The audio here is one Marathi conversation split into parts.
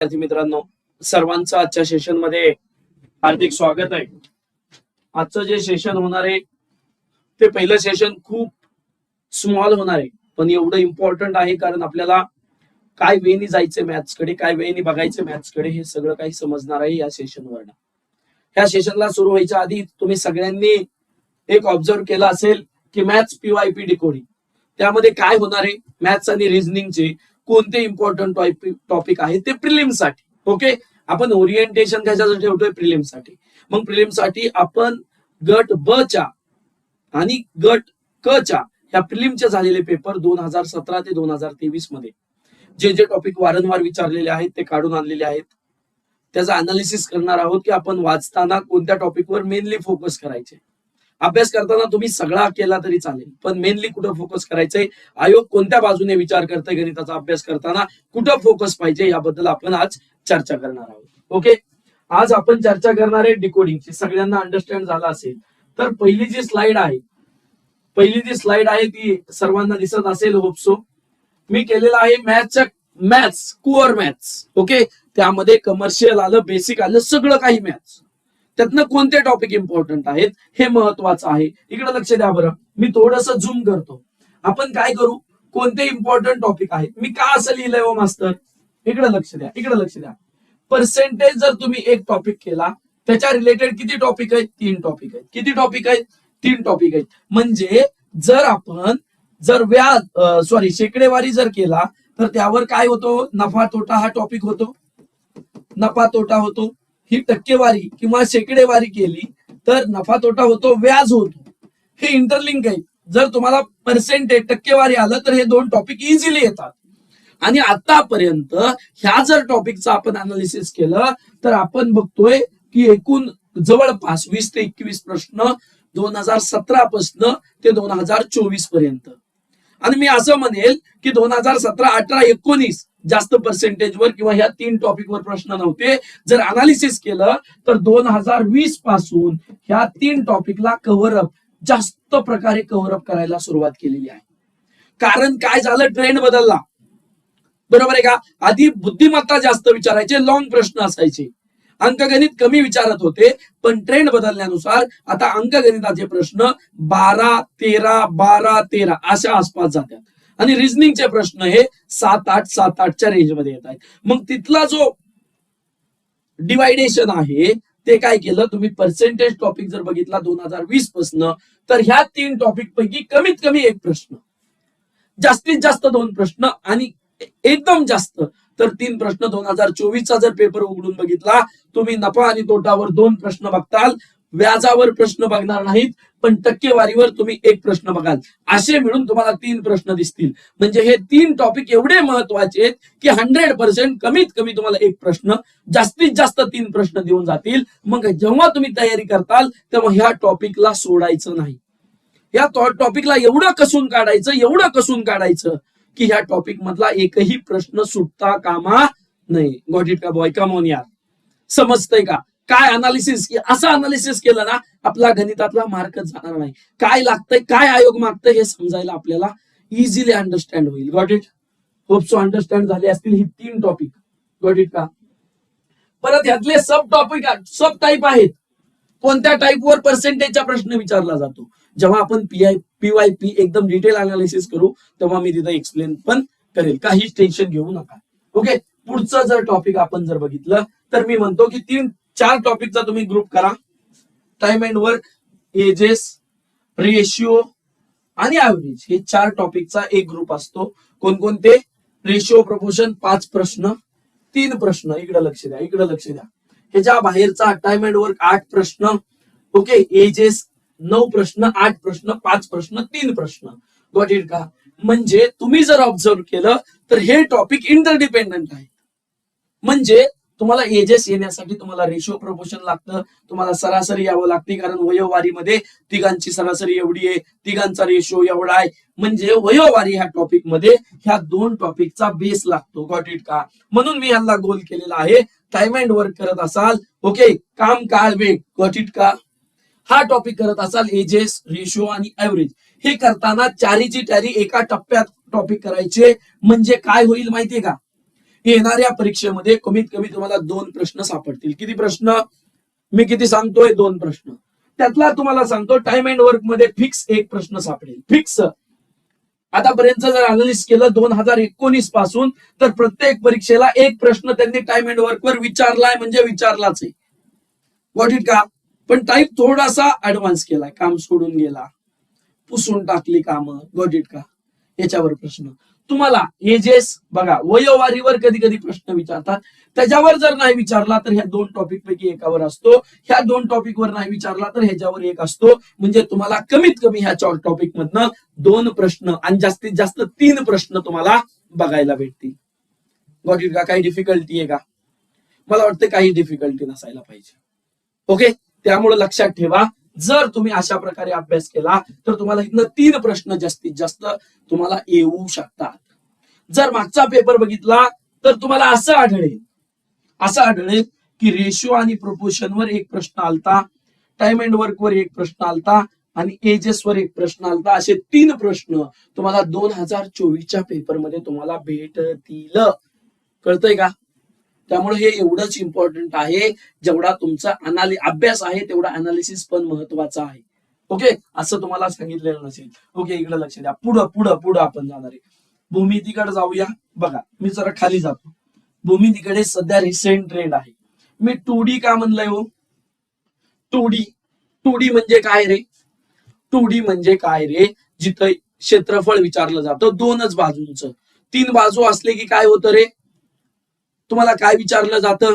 विद्यार्थी मित्रांनो, सर्वांचं आजच्या सेशन मध्ये हार्दिक स्वागत आहे. आजचं जे सेशन होणार आहे ते पहिलं सेशन खूप स्मॉल होणार आहे, पण एवढं इम्पॉर्टंट आहे कारण आपल्याला काय वेनी जायचं मॅथ्स कडे, काय वेनी बघायचं मॅथ्स कडे, हे सगळं काही समजणार आहे या सेशनवर. ह्या सेशनला सुरू व्हायच्या आधी तुम्ही सगळ्यांनी एक ऑब्झर्व केला असेल की मॅथ्स पीवायपी डिकोडिंग त्यामध्ये काय होणार आहे, मॅथ्स आणि रिझनिंगचे कोणते इम्पॉर्टंट टॉपिक आहे ते प्रिलिम्स साठी. ओके, आपण ओरिएंटेशन कशासाठी ठेवतोय? प्रिलिम्स साठी. मग प्रिलिम्स साठी आपण गट ब च्या आणि गट क च्या ह्या प्रिलिमचे झालेले पेपर 2017 ते 2023 मध्ये जे जे टॉपिक वारंवार विचारलेले आहेत ते काढून आणलेले आहेत. त्याचा अनालिसिस करणार आहोत की आपण वाचताना कोणत्या टॉपिकवर मेनली फोकस करायचे. अभ्यास करताना तुम्ही सगळा केला तरी चालेल, पण मेनली कुठं फोकस करायचंय, आयोग कोणत्या बाजूने विचार करतोय, गणिताचा अभ्यास करताना कुठं फोकस पाहिजे, याबद्दल आपण आज चर्चा करणार आहोत. ओके, आज आपण चर्चा करणार आहे डिकोडिंगची. सगळ्यांना अंडरस्टँड झाला असेल तर पहिली जी स्लाइड आहे ती सर्वांना दिसत असेल, होपसो. मी केलेला आहे मॅथ्स कोअर मॅथ्स. ओके, त्यामध्ये कमर्शियल आलं, बेसिक आलं, सगळं काही मॅथ्स. त्यातनं कोणते टॉपिक इम्पॉर्टंट आहेत हे महत्वाचं आहे. इकडे लक्ष द्या बरं, मी थोडंसं झूम करतो. आपण काय करू, कोणते इम्पॉर्टंट टॉपिक आहेत, मी का असं लिहिलंय हो मास्तर, इकडे लक्ष द्या. पर्सेंटेज जर तुम्ही एक टॉपिक केला त्याच्या रिलेटेड किती टॉपिक आहेत? 3 टॉपिक आहेत. किती टॉपिक आहेत? 3 टॉपिक आहेत. म्हणजे जर आपण शेकडेवारी जर केला तर त्यावर काय होतो? नफा तोटा हा टॉपिक होतो, नफा तोटा होतो. ही टक्केवारी किंवा शेकडेवारी केली तर नफा तोटा होतो, व्याज होतो. हे इंटरलिंक आहे. जर तुम्हाला पर्सेंटेज टक्केवारी आलं तर हे 2 टॉपिक इझिली येतात. आणि आतापर्यंत ह्या जर टॉपिकचं आपण अनालिसिस केलं तर आपण बघतोय की एकूण जवळपास 20 ते 21 प्रश्न 2017 पासून ते 2024 पर्यंत. आणि मी असं म्हणेल की 2017, 18, 19 जास्त पर्सेंटेजवर किंवा ह्या 3 टॉपिकवर प्रश्न नव्हते. जर अनालिसिस केलं तर 2020 पासून ह्या 3 टॉपिकला कव्हरअप जास्त प्रकारे कव्हरअप करायला सुरुवात केलेली आहे. कारण काय झालं, ट्रेंड बदलला. बरोबर आहे का? आधी बुद्धिमत्ता जास्त विचारायचे, लॉंग प्रश्न असायचे, अंकगणित कमी विचारत होते. पण ट्रेंड बदलल्यानुसार आता अंकगणिताचे प्रश्न 12, 13 अशा आसपास जातात आणि रिझनिंगचे प्रश्न हे 7-8च्या रेंज मध्ये येत आहेत. मग तिथला जो डिवायडेशन आहे ते काय केलं, तुम्ही पर्सेंटेज टॉपिक जर बघितला 2020 पासून तर ह्या 3 टॉपिक पैकी कमीत कमी एक प्रश्न, जास्तीत जास्त 2 प्रश्न आणि एकदम जास्त तर 3 प्रश्न. 2024चा जर पेपर उघडून बघितला तुम्ही, नफा आणि तोटावर 2 प्रश्न बघताल, व्याजावर प्रश्न बघणार नाहीत, पण टक्केवारीवर तुम्ही एक प्रश्न बघाल. असे मिळून तुम्हाला 3 प्रश्न दिसतील. म्हणजे हे 3 टॉपिक एवढे महत्वाचे आहेत की 100% कमीत कमी तुम्हाला एक प्रश्न, जास्तीत जास्त 3 प्रश्न देऊन जातील. मग जेव्हा तुम्ही तयारी करताल तेव्हा ह्या टॉपिकला सोडायचं नाही. या टॉपिकला एवढं कसून काढायचं की ह्या टॉपिक मधला एकही प्रश्न सुटता कामा नाही. गॉट इट का बॉय? कम ऑन यार, समजतंय का? काय अनालिसिस, असं अनालिसिस केलं ना आपला गणितातला मार्कच जाणार नाही. काय लागतंय, काय आयोग मागतंय हे समजायला आपल्याला इझिली अंडरस्टँड होईल. Got it? Hope so understand झाले असतील ही 3 टॉपिक. गॉट इट का? परत यातले सब टाईप आहेत. कोणत्या टाईपवर पर्सेंटेजचा प्रश्न विचारला जातो. जेव्हा आपण पीवायपी एकदम डिटेल अनालिसिस करू तेव्हा मी तिथे एक्सप्लेन पण करेल, काहीच टेन्शन घेऊ नका. ओके, पुढचं जर टॉपिक आपण जर बघितलं तर मी म्हणतो की 3-4 टॉपिकचा तुम्ही ग्रुप करा. Time and work, ages, ratio आणि ऍव्हरेज, हे 4 टॉपिकचा एक ग्रुप असतो. कोणकोणते? रेशिओ, प्रपोर्शन 5 प्रश्न, 3 प्रश्न. इकडे लक्ष द्या. ह्याच्या बाहेरचा टाइम अँड वर्क 8 प्रश्न. ओके, एजेस 9 प्रश्न, 8 प्रश्न, 5 प्रश्न, 3 प्रश्न. गॉट इट का? म्हणजे तुम्ही जर ऑब्झर्व केलं तर हे टॉपिक इंटरडिपेंडंट आहे. म्हणजे तुम्हाला एजेस येण्यासाठी तुम्हाला रेशिओ, प्रपोर्शन लागतं, तुम्हाला सरासरी यावं लागते, कारण वयोवारीमध्ये तिघांची सरासरी एवढी आहे, तिघांचा रेशिओ एवढा आहे. म्हणजे वयोवारी ह्या टॉपिक मध्ये ह्या 2 टॉपिकचा बेस लागतो. गॉट इट का? म्हणून मी ह्याला गोल केलेला आहे. टाइम अँड वर्क करत असाल, ओके, काम काळ वेग, गॉट इट का? हा टॉपिक करत असाल, एजेस, रेशिओ आणि ऍव्हरेज, हे करताना 4ची टॅरी एका टप्प्यात टॉपिक करायचे. म्हणजे काय होईल माहितीये का? येणाऱ्या परीक्षेमध्ये कमीत कमी तुम्हाला 2 प्रश्न सापडतील. किती प्रश्न? मी किती सांगतोय? 2 प्रश्न. त्यातला तुम्हाला सांगतो टाइम अँड वर्क मध्ये फिक्स 1 प्रश्न सापडेल. फिक्स. आतापर्यंत जर अनालिसिस केलं 2019 पासून, तर प्रत्येक परीक्षेला 1 प्रश्न त्यांनी टाइम अँड वर्क वर विचारलाय म्हणजे विचारलाच आहे. गॉट इट का? पण टाइम थोडासा ऍडव्हान्स केलाय, काम सोडून गेला, पुसून टाकली कामं. गॉट इट का? याच्यावर प्रश्न तुम्हाला एजेस बघा, वयोवारीवर कधी कधी प्रश्न विचारतात. त्याच्यावर जर नाही विचारला तर ह्या 2 टॉपिक पैकी एकावर असतो. ह्या 2 टॉपिक वर नाही विचारला तर ह्याच्यावर एक असतो. म्हणजे तुम्हाला कमीत कमी ह्या 4 टॉपिक मधनं 2 प्रश्न आणि जास्तीत जास्त 3 प्रश्न तुम्हाला बघायला भेटतील. गॉट इट का? काही डिफिकल्टी आहे का? मला वाटतं काही डिफिकल्टी नसायला पाहिजे. ओके, त्यामुळे लक्षात ठेवा, जर तुम्ही अशा प्रकारे अभ्यास केला तर तुम्हाला इथनं 3 प्रश्न जास्तीत जास्त तुम्हाला येऊ शकतात. जर मागचा पेपर बघितला तर तुम्हाला असं आढळेल की रेशिओ आणि प्रोपोर्शन वर 1 प्रश्न आलता, टाइम अँड वर्क वर 1 प्रश्न आलता आणि एजेस वर 1 प्रश्न आलता. असे 3 प्रश्न तुम्हाला 2024च्या पेपरमध्ये तुम्हाला भेटतील. कळतंय का? त्यामुळे हे एवढंच इम्पॉर्टंट आहे. जेवढा तुमचा अभ्यास आहे तेवढा अनालिसिस पण महत्वाचा आहे. ओके, असं तुम्हाला सांगितलेलं नसेल. ओके, इकडे लक्ष द्या. पुढं आपण जाणार आहे. भूमितीकडे जाऊया. बघा, मी जरा खाली जातो. भूमितीकडे सध्या रिसेंट ट्रेंड आहे. मी 2D का म्हणलंय हो? 2D म्हणजे काय रे? 2D म्हणजे काय रे? जिथं क्षेत्रफळ विचारलं जातं 2च बाजूंचं. 3 बाजू असले की काय होतं रे? तुम्हाला काय विचारलं जातं?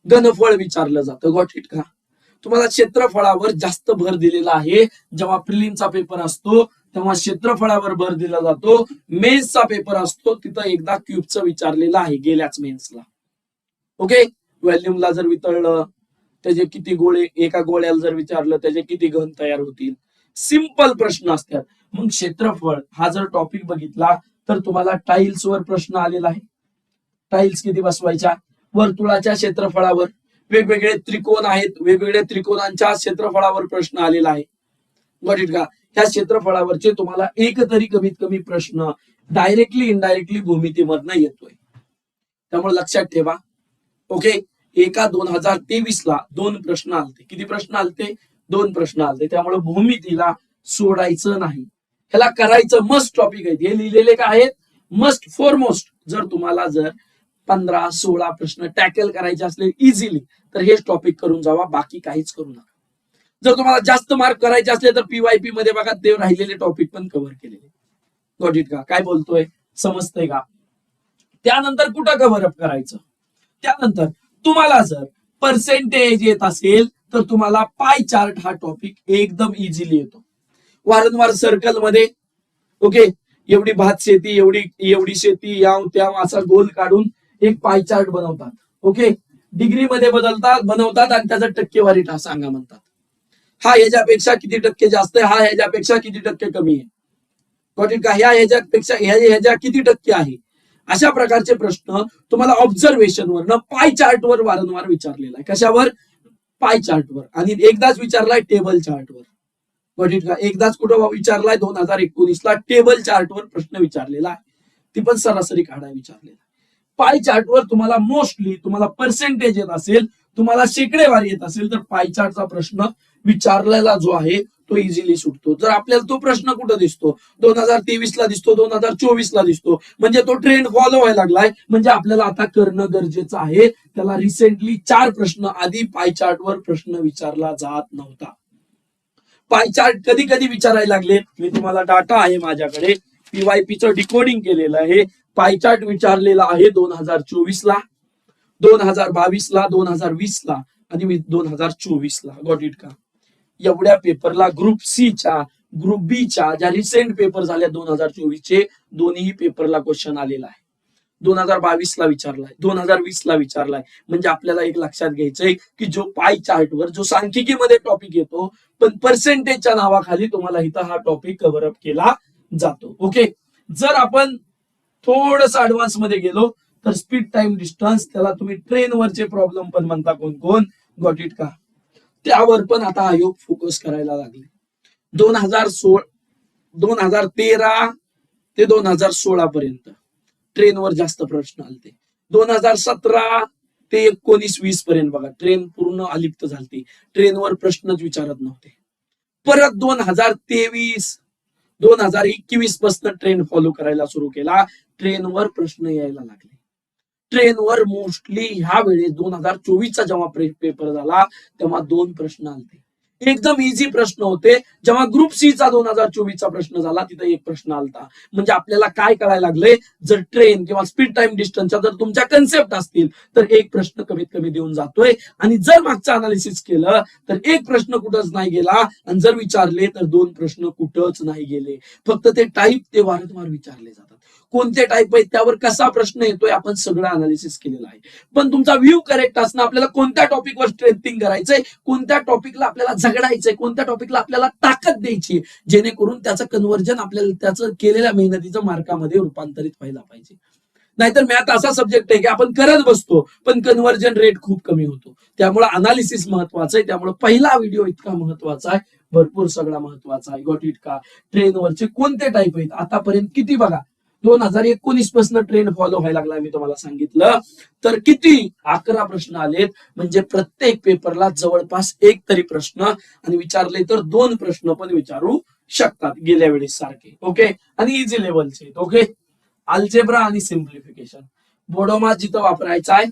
घनफळ विचारलं जातं. गॉट इट का? तुम्हाला क्षेत्रफळावर जास्त भर दिलेला आहे. जेव्हा प्रिलिमचा पेपर असतो तेव्हा क्षेत्रफळावर भर दिला जातो. मेन्सचा पेपर असतो तिथं एकदा क्यूबचं विचारलेलं आहे गेल्याच मेन्सला. ओके, व्हॉल्यूमला जर वितळलं त्याचे किती गोळे, एका गोळ्याला जर विचारलं त्याचे किती घन तयार होतील. सिंपल प्रश्न असतात. मग क्षेत्रफळ हा जर टॉपिक बघितला तर तुम्हाला टाइल्स वर प्रश्न आलेला आहे. टाइल्स किती बसवायच्या? वर्तुळाच्या क्षेत्रफळावर. वेगवेगळे त्रिकोण आहेत, वेगवेगळ्या त्रिकोणांच्या क्षेत्रफळावर प्रश्न आलेला आहे. गॉट इट का? ह्या क्षेत्रफळावरचे तुम्हाला एक तरी कमीत कमी प्रश्न डायरेक्टली इनडायरेक्टली भूमितीमधनं येतोय. त्यामुळे लक्षात ठेवा. ओके, एका 2023ला 2 प्रश्न आलते. किती प्रश्न आलते? 2 प्रश्न आलते. त्यामुळे भूमितीला सोडायचं नाही. ह्याला करायचं मस्ट टॉपिक आहे. हे लिहिलेले काय आहेत? Must foremost. जर तुम्हाला 15-16 प्रश्न टॅकल करायचे असले इझिली तर हेच टॉपिक करून जावा, बाकी काहीच करू नका. जर तुम्हाला जास्त मार्क करायचे असले तर PYP मध्ये बघा, ते राहिलेले टॉपिक पण कव्हर केलेले. गॉट इट का? काय बोलतोय? समजतंय का? त्यानंतर कुठं कव्हर अप करायचं? त्यानंतर तुम्हाला जर पर्सेंटेज येत असेल तर तुम्हाला पाय चार्ट हा टॉपिक एकदम इझिली येतो. वारंवार सर्कल मध्ये ओके, एवढी भात शेती, एवढी शेती, याव त्याव असा गोल काढून एक पाय चार्ट बनवतात. ओके, डिग्री मध्ये बनवतात आणि त्याचा टक्केवारी सांगा म्हणतात. हा ह्याच्यापेक्षा किती टक्के जास्त आहे, हा ह्याच्यापेक्षा किती टक्के कमी आहे. गॉट इट का? ह्या ह्याच्यापेक्षा ह्याच्या किती टक्के आहे. अशा प्रकारचे प्रश्न तुम्हाला ऑब्झर्वेशन वर पाय चार्ट वर वारंवार विचारलेला आहे. कशावर? पाय चार्ट वर. आणि एकदाच विचारलाय टेबल चार्ट वर. गॉट इट का? एकदाच कुठं विचारलाय? 2019ला टेबल चार्ट वर प्रश्न विचारलेला आहे. ती पण सरासरी काढाय विचारलेला. पाय चार्ट वर तुम्हाला मोस्टली तुम्हाला पर्सेंटेज येत असेल, तुम्हाला शेकडेवारी येत असेल तर पाय चार्टचा प्रश्न विचारलेला जो आहे तो इझिली सुटतो. जर आपल्याला तो प्रश्न कुठं दिसतो? 2023ला दिसतो, 2024ला दिसतो, म्हणजे तो ट्रेंड फॉलो व्हायला लागलाय. म्हणजे आपल्याला आता करणं गरजेचं आहे. त्याला रिसेंटली 4 प्रश्न आधी पाय चार्ट वर प्रश्न विचारला जात नव्हता. पाय चार्ट कधी कधी विचारायला लागले. मी तुम्हाला डाटा आहे माझ्याकडे, PYPचं डिकोडिंग केलेलं आहे. पाय चार्ट विचारलेला आहे 2024ला, 2022ला, 2020ला आणि 2024ला. गॉट इट का? एवढ्या पेपरला ग्रुप सीच्या, ग्रुप बीच्या ज्या रिसेंट पेपर झाल्या 2024चे, दोन्ही पेपरला क्वेश्चन आलेला आहे. 2022ला विचारलाय, 2020ला विचारलाय. म्हणजे आपल्याला एक लक्षात घ्यायचंय की जो पाय चार्ट वर जो सांख्यिकीमध्ये टॉपिक येतो पण पर्सेंटेजच्या नावाखाली तुम्हाला इथं हा टॉपिक कव्हर अप केला जातो. ओके, जर आपण थोडस ऍडव्हान्स मध्ये गेलो तर स्पीड टाइम डिस्टन्स, त्याला तुम्ही ट्रेनवरचे प्रॉब्लेम पण म्हणता कोण कोण. गॉट इट का? त्यावर पण आता आयोग फोकस करायला लागले. 2013 ते 2016 पर्यंत ट्रेनवर जास्त प्रश्न आलते. 2017 ते 19-20 पर्यंत बघा ट्रेन पूर्ण अलिप्त झाली, ट्रेनवर प्रश्नच विचारत नव्हते. परत 2021 पासून ट्रेन फॉलो करायला सुरू केला, ट्रेनवर प्रश्न यायला लागले. ट्रेनवर मोस्टली ह्या वेळेस 2024चा जेव्हा पेपर झाला तेव्हा 2 प्रश्न आले, एकदम इझी प्रश्न होते. जेव्हा ग्रुप सी चा 2024चा प्रश्न झाला तिथे 1 प्रश्न आलता. म्हणजे आपल्याला काय करायला लागले, जर ट्रेन किंवा स्पीड टाइम डिस्टन्सच्या जर तुमच्या कन्सेप्ट असतील तर 1 प्रश्न कमीत कमी देऊन जातोय. आणि जर मागचं अनालिसिस केलं तर 1 प्रश्न कुठंच नाही गेला, आणि जर विचारले तर 2 प्रश्न कुठंच नाही गेले. फक्त ते टाईप ते वारंवार विचारले जातात. कोणते टाईप आहेत, त्यावर कसा प्रश्न येतोय, आपण सगळं अनालिसिस केलेलं आहे. पण तुमचा व्ह्यू करेक्ट असणं, आपल्याला कोणत्या टॉपिकवर स्ट्रेंथिंग करायचंय, कोणत्या टॉपिकला आपल्याला झगडायचंय, कोणत्या टॉपिकला आपल्याला ताकद द्यायची, जेणेकरून त्याचं कन्व्हर्जन आपल्याला त्याचं केलेल्या मेहनतीचं मार्कामध्ये रूपांतरित व्हायला पाहिजे. नाहीतर मॅथ असा सब्जेक्ट आहे की आपण करत बसतो पण कन्व्हर्जन रेट खूप कमी होतो. त्यामुळे अनालिसिस महत्वाचं आहे. त्यामुळे पहिला व्हिडिओ इतका महत्वाचा आहे, भरपूर सगळा महत्वाचा आहे. गॉट इट का? ट्रेनवरचे कोणते टाईप आहेत, आतापर्यंत किती बघा 2019 पासून ट्रेंड फॉलो व्हायला लागला, मी तुम्हाला सांगितलं. तर किती 11 प्रश्न आलेत. म्हणजे प्रत्येक पेपरला जवळपास 1 तरी प्रश्न, आणि विचारले तर 2 प्रश्न पण विचारू शकतात गेल्या वेळेस सारखे. ओके, आणि इझी लेवलचे. ओके, अल्जेब्रा आणि सिम्प्लिफिकेशन बोडोमा जिथं वापरायचा आहे,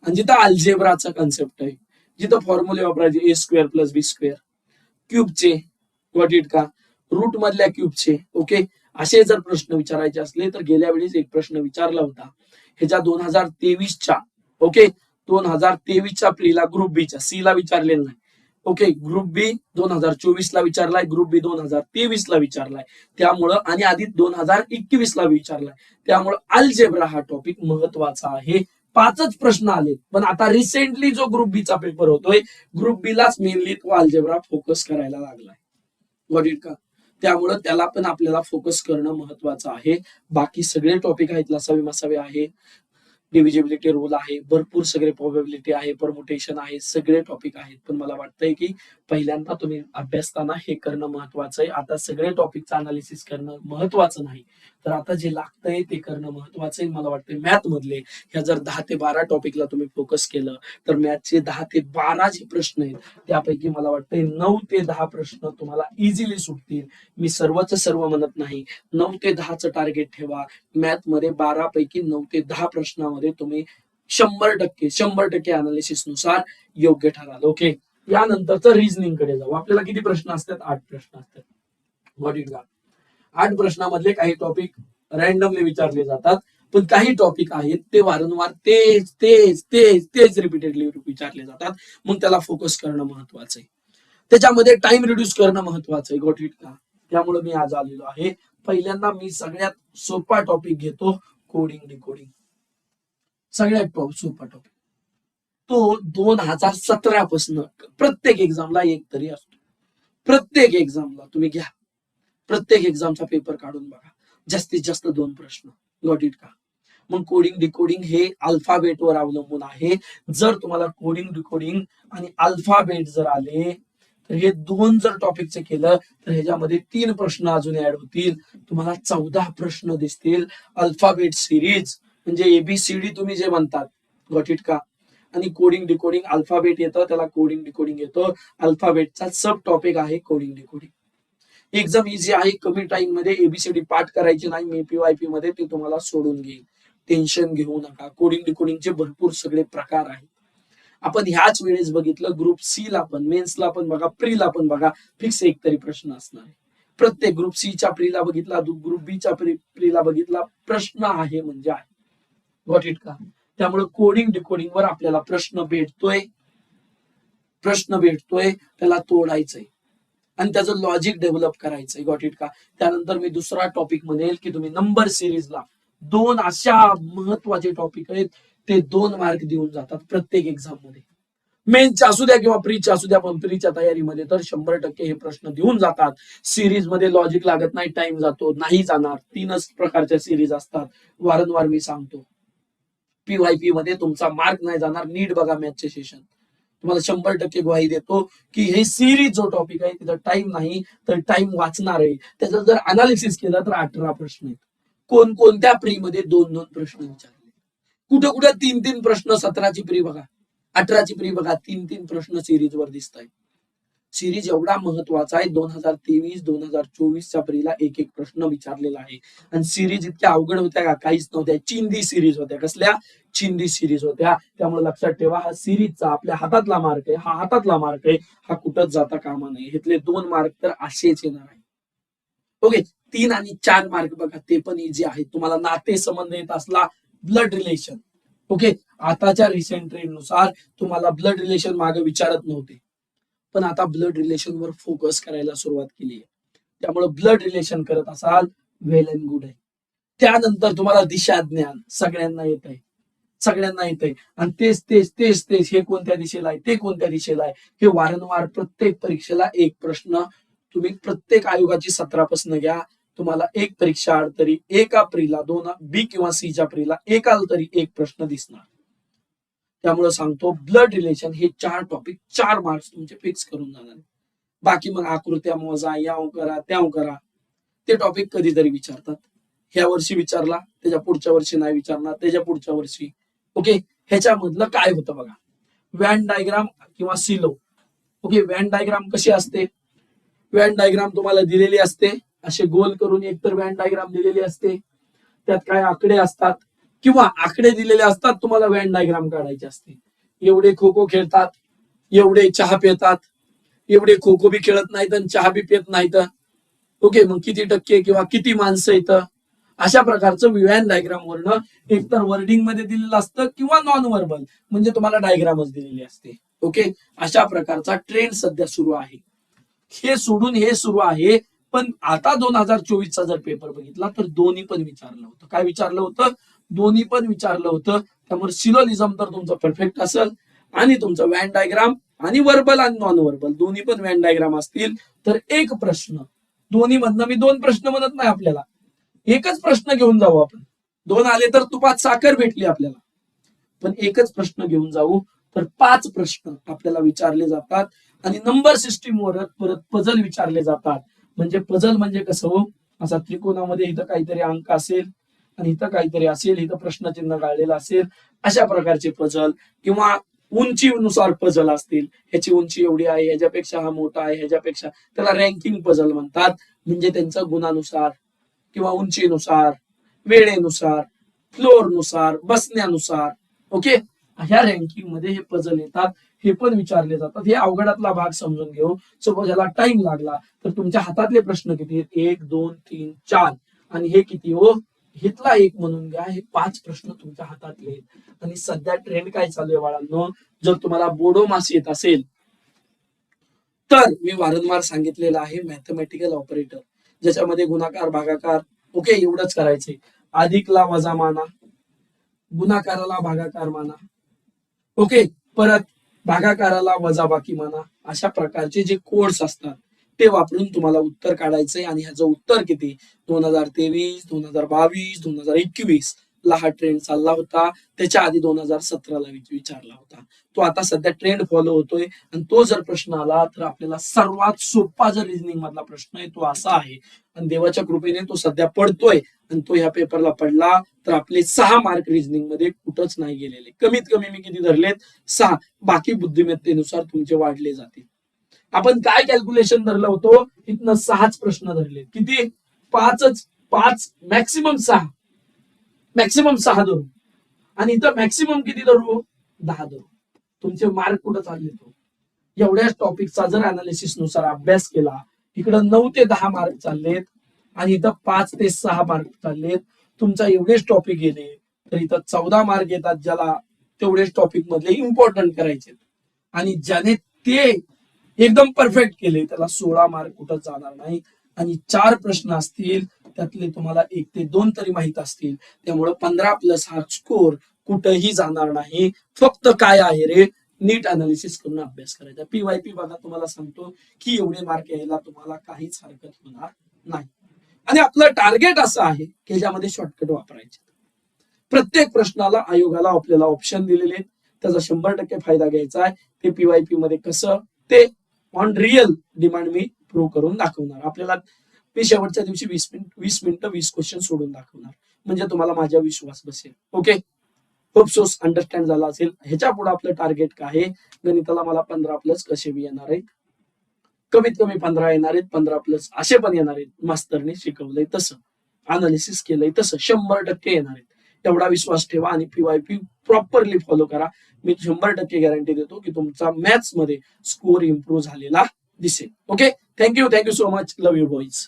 आणि जिथं अल्जेब्राचा कन्सेप्ट आहे, जिथं फॉर्म्युले वापरायचे A² + B², क्यूबचे, गॉट इट का, रूट मधल्या क्यूबचे. ओके, असे जर प्रश्न विचारायचे असले तर गेल्या वेळेस 1 प्रश्न विचारला होता ह्याच्या 2023च्या. ओके, 2023च्या प्रीला ग्रुप बीच्या, सी ला विचारलेलं नाही. ओके, ग्रुप बी 2024 ला विचारलाय, ग्रुप बी 2023 ला विचारलाय. त्यामुळं आणि आधी 2021 ला विचारलाय. त्यामुळं अल्जेब्रा हा टॉपिक महत्वाचा आहे. 5च प्रश्न आले. पण आता रिसेंटली जो ग्रुप बीचा पेपर होतोय, ग्रुप बी लाच मेनली तो अल्जेब्रा फोकस करायला लागलाय. गॉट इट का? त्यामुळे त्याला पण आपल्याला फोकस करणं महत्वाचं आहे. बाकी सगळे टॉपिक आहेत, लसावी मसावे आहे, डिव्हिजिबिलिटी रूल आहे, भरपूर सगळे प्रोबॅबिलिटी आहे, परमुटेशन आहे, सगळे टॉपिक आहेत. पण मला वाटतंय की पहिल्यांदा तुम्ही अभ्यासताना हे करणं महत्वाचं आहे. आता सगळे टॉपिकचं अनालिसिस करणं महत्वाचं नाही, तर आता जे लागतंय ते करणं महत्वाचं आहे. मला वाटतंय मॅथ मधले ह्या जर 10 ते 12 टॉपिकला तुम्ही फोकस केलं तर मॅथचे 10 ते 12 जे प्रश्न आहेत त्यापैकी मला वाटतंय 9 ते 10 प्रश्न तुम्हाला इझिली सुटतील. मी सर्वच सर्व म्हणत नाही, 9 ते 10चं टार्गेट ठेवा. मॅथ मध्ये 12 पैकी 9 ते 10 प्रश्नामध्ये तुम्ही 100% अनालिसिस नुसार योग्य ठराल. ओके, यानंतरचं रिझनिंग कडे जाऊ. आपल्याला किती प्रश्न असतात? 8 प्रश्न असतात. व्हॉट इट का? 8 प्रश्नामधले काही टॉपिक रॅन्डमली विचारले जातात, पण काही टॉपिक आहेत ते वारंवार तेच तेच तेच तेच रिपीटेडली विचारले जातात. मग त्याला फोकस करणं महत्वाचं आहे. त्याच्यामध्ये टाइम रिड्यूस करणं महत्वाचं आहे. गॉट इट का? त्यामुळे मी आज आलेलो आहे. पहिल्यांदा मी सगळ्यात सोपा टॉपिक घेतो, कोडिंग डिकोडिंग. सगळ्यात सोपा टॉपिक तो 2017 पासून प्रत्येक एक्झामला एक तरी असतो. प्रत्येक एक्झामला तुम्ही घ्या, प्रत्येक एक्झामचा पेपर काढून बघा, जास्तीत जास्त 2 प्रश्न. गॉट इट का? मग कोडिंग डिकोडिंग हे अल्फाबेटवर अवलंबून आहे. जर तुम्हाला कोडिंग डिकोडिंग आणि अल्फाबेट जर आले तर हे 2 जर टॉपिकचे केलं तर ह्याच्यामध्ये 3 प्रश्न अजून ऍड होतील. तुम्हाला 14 प्रश्न दिसतील. अल्फाबेट सिरीज म्हणजे ABCD तुम्ही जे म्हणतात. गॉट इट का? आणि कोडिंग डिकोडिंग अल्फाबेट येतं, त्याला कोडिंग डिकोडिंग येतं. अल्फाबेटचा सब टॉपिक आहे कोडिंग डिकोडिंग. एकदम इझी आहे. कमी टाइम मध्ये ABCD पाठ करायची नाही. मी PYP मध्ये ते तुम्हाला सोडून घेईल, टेन्शन घेऊ नका. कोडिंग डिकोडिंगचे भरपूर सगळे प्रकार आहेत. आपण ह्याच वेळेस बघितलं ग्रुप सी ला पण, मेन्सला पण बघा, प्रीला पण बघा, फिक्स एक तरी प्रश्न असणार आहे. प्रत्येक ग्रुप सी च्या प्रीला बघितला, ग्रुप बी च्या प्रीला बघितला, प्रश्न आहे म्हणजे आहे. गॉट इट का? त्यामुळे कोडिंग डिकोडिंग वर आपल्याला प्रश्न भेटतोय, त्याला तोडायचंय आणि त्याचं लॉजिक डेव्हलप करायचंय. गॉट इट का? त्यानंतर मी दुसरा टॉपिक म्हणेल की तुम्ही नंबर सिरीजला 2 अशा महत्वाचे टॉपिक आहेत, ते 2 मार्क देऊन जातात प्रत्येक एक्झाम मध्ये. मेन्सच्या असू द्या किंवा प्रीच्या असू द्या, पण प्रीच्या तयारीमध्ये तर 100% हे प्रश्न देऊन जातात. सिरीज मध्ये लॉजिक लागत नाही, टाइम जातो, नाही जाणार. 3च प्रकारच्या सिरीज असतात, वारंवार मी सांगतो. PYP मध्ये तुमचा मार्क नाही जाणार. नीट बघा मॅथचे सेशन, तुम्हाला 100% ग्वाही देतो की हे सिरीज जो टॉपिक आहे तिथं टाइम नाही तर टाइम वाचणार आहे. त्याचं जर अनालिसिस केलं तर 18 प्रश्न आहेत. कोणत्या प्री मध्ये 2-2 प्रश्न विचारले. कुठं कुठं 3-3 प्रश्न 17ची प्री बघा, 18ची प्री बघा, 3-3 प्रश्न सिरीजवर दिसत आहेत. सिरीज एवढा महत्वाचा आहे. 2023-2024च्या प्रीला एक एक प्रश्न विचारलेला आहे. आणि सिरीज इतक्या अवघड होत्या का? काहीच नव्हत्या. चिंदी सिरीज होत्या. कसल्या? चिंदी सिरीज होत्या. त्यामुळे लक्षात ठेवा, हा सिरीजचा आपल्या हातातला मार्क आहे. हा हातातला मार्क आहे. हा कुठंच जाता कामा नाही. इथले 2 मार्क तर असेच येणार आहे. ओके, 3 आणि 4 मार्क बघा, ते पण इझी आहे. तुम्हाला नाते संबंध येत असला, ब्लड रिलेशन. ओके, आताच्या रिसेंट ट्रेंड नुसार तुम्हाला ब्लड रिलेशन मागे विचारत नव्हते, पण आता ब्लड रिलेशन वर फोकस करायला सुरुवात केली आहे. त्यामुळे ब्लड रिलेशन करत असाल, वेल अँड गुड आहे. त्यानंतर तुम्हाला दिशा ज्ञान सगळ्यांना येत आहे, सगळ्यांना येत आहे. आणि तेच तेच तेच तेच हे कोणत्या दिशेला आहे, ते कोणत्या दिशेला आहे, हे वारंवार प्रत्येक परीक्षेला एक प्रश्न. तुम्ही प्रत्येक आयोगाची 17 पासून घ्या, तुम्हाला एक परीक्षा आड तरी एका प्रीला, 2 बी किंवा सीच्या प्रीला एकाला तरी एक प्रश्न दिसणार. त्यामुळे सांगतो, ब्लड रिलेशन हे 4 टॉपिक 4 मार्क्स तुमचे फिक्स करून जाणार. बाकी मग आकृत्या मोजा, याव करा, त्याव करा, ते टॉपिक कधीतरी विचारतात. ह्या वर्षी विचारला, त्याच्या पुढच्या वर्षी नाही विचारणार, त्याच्या पुढच्या वर्षी. ओके, ह्याच्यामधलं काय होतं बघा, व्हॅन डायग्राम किंवा सिलो. ओके, व्हॅन डायग्राम कशी असते? व्हॅन डायग्राम तुम्हाला दिलेली असते, असे गोल करून एकतर व्हॅन डायग्राम दिलेली असते, त्यात काय आकडे असतात किंवा आकडे दिलेले असतात, तुम्हाला व्हॅन डायग्राम काढायची असते. एवढे खो खो खेळतात, एवढे चहा पितात, एवढे खो खो बी खेळत नाहीत आणि चहा बी पित नाहीत. ओके, मग किती टक्के किंवा किती माणसं येतं, अशा प्रकारचं व्हॅन डायग्राम वरनं एकतर वर्डिंग मध्ये दिलेलं असतं किंवा नॉन व्हर्बल म्हणजे तुम्हाला डायग्रामच दिलेली असते. ओके, अशा प्रकारचा ट्रेंड सध्या सुरू आहे. हे सोडून हे सुरू आहे, पण आता 2024चा जर पेपर बघितला तर दोन्ही पण विचारलं होतं. काय विचारलं होतं? दोन्ही पण विचारलं होतं. त्यामुळे सिलोलिझम तर तुमचं परफेक्ट असेल आणि तुमचं व्हॅन डायग्राम आणि वर्बल आणि नॉन वर्बल दोन्ही पण व्हॅन डायग्राम असतील तर एक प्रश्न, दोन्ही मधनं मी 2 प्रश्न म्हणत नाही, आपल्याला एकच प्रश्न घेऊन जाऊ आपण. 2 आले तर तुपात साखर भेटली आपल्याला, पण एकच प्रश्न घेऊन जाऊ तर 5 प्रश्न आपल्याला विचारले जातात. आणि नंबर सिस्टीमवर परत पजल विचारले जातात. म्हणजे पजल म्हणजे कसं हो, असा त्रिकोणामध्ये इथं काहीतरी अंक असेल आणि इथं काहीतरी असेल, इथं प्रश्नचिन्ह गाळलेलं असेल, अशा प्रकारचे पजल. किंवा उंचीनुसार पजल असतील, ह्याची उंची एवढी आहे, ह्याच्यापेक्षा हा मोठा आहे, ह्याच्यापेक्षा, त्याला रँकिंग पजल म्हणतात. म्हणजे त्यांचा गुणानुसार किंवा उंचीनुसार, वेळेनुसार, फ्लोअरनुसार, बसण्यानुसार. ओके, ह्या रँकिंग मध्ये हे पजल येतात, हे पण विचारले जातात. हे अवघडातला भाग समजून घेऊ. सपोज याला टाइम लागला तर तुमच्या हातातले प्रश्न किती आहेत? 1 2 3 4 आणि हे किती हो? हितला एक म्हणून घ्या. हे 5 प्रश्न तुमच्या हातातले आहेत. आणि सध्या ट्रेंड काय चालू आहे बाळांनो, जर तुम्हाला बोडो मास येत असेल तर मी वारंवार सांगितलेलं आहे मॅथमॅटिकल ऑपरेटर, ज्याच्यामध्ये गुणाकार भागाकार, ओके, एवढंच करायचंय. अधिकला वजा माना, गुणाकाराला भागाकार माना, ओके, परत भागाकाराला वजाबाकी माना. अशा प्रकारचे जे कोड्स असतात ते वापरून तुम्हाला उत्तर काढायचंय. आणि ह्याचं उत्तर किती? 2023, 2022, 2021 ला हा ट्रेंड चालला होता. त्याच्या आधी 2017ला विचारला होता. तो आता सध्या ट्रेंड फॉलो होतोय. आणि तो जर प्रश्न आला तर आपल्याला सर्वात सोपा जर रिझनिंग मधला प्रश्न आहे तो असा आहे, आणि देवाच्या कृपेने तो सध्या पडतोय. आणि तो ह्या पेपरला पडला तर आपले 6 मार्क रिझनिंग मध्ये कुठंच नाही गेलेले. कमीत कमी मी किती धरलेत? 6. बाकी बुद्धिमत्तेनुसार तुमचे वाढले जातील. आपण काय कॅल्क्युलेशन धरलं होतो? इथनं 6च प्रश्न धरले. किती? 5च. 5 मॅक्सिमम 6, मॅक्सिमम 6 धरू. आणि इथं मॅक्सिमम किती धरू? 10 धरू. तुमचे मार्क कुठं चालले? तो एवढ्याच टॉपिकचा जर अनालिसिस नुसार अभ्यास केला, इकडं 9 ते 10 मार्क चाललेत आणि इथं 5 ते 6 मार्क चाललेत. तुमचा एवढेच टॉपिक गेले तर इथं 14 मार्क येतात, ज्याला तेवढेच टॉपिक मधले इम्पॉर्टंट करायचे. आणि ज्याने ते एकदम परफेक्ट केले त्याला 16 मार्क कुठं जाणार नाही. आणि 4 प्रश्न असतील त्यातले तुम्हाला 1 ते 2 तरी माहित असतील. त्यामुळे 15+ हा स्कोर कुठेही जाणार नाही. फक्त काय आहे रे, नीट अनालिसिस करून अभ्यास करायचा. पीवायपी बघा, तुम्हाला सांगतो की एवढे मार्क यायला तुम्हाला काहीच हरकत होणार नाही. आणि आपलं टार्गेट असं आहे की ज्यामध्ये शॉर्टकट वापरायचे. प्रत्येक प्रश्नाला आयोगाला आपल्याला ऑप्शन दिलेले आहेत, त्याचा 100% फायदा घ्यायचा आहे. ते पीवायपी मध्ये कसं, ते on real demand me prove करून दाखवणार. आपल्याला मी शेवटच्या दिवशी 20 मिनिटं 20 क्वेश्चन सोडून दाखवणार, म्हणजे तुम्हाला माझा विश्वास बसेल. ओके, होप सोस अंडरस्टँड झाला असेल. ह्याच्या पुढे आपलं टार्गेट काय आहे? गणिताला मला 15+ कसे बी येणार आहेत, कमीत कमी 15 येणार आहेत, 15+ असे पण येणार आहेत. मास्तरने शिकवलंय तसं, अनालिसिस केलंय तसं 100% येणार आहेत. एवढा विश्वास ठेवा आणि PYQ प्रॉपरली फॉलो करा. मी 100% गॅरंटी देतो की तुमचा मॅथ्स मध्ये स्कोर इम्प्रूव्ह झालेला दिसेल. Okay, thank you so much. Love you boys.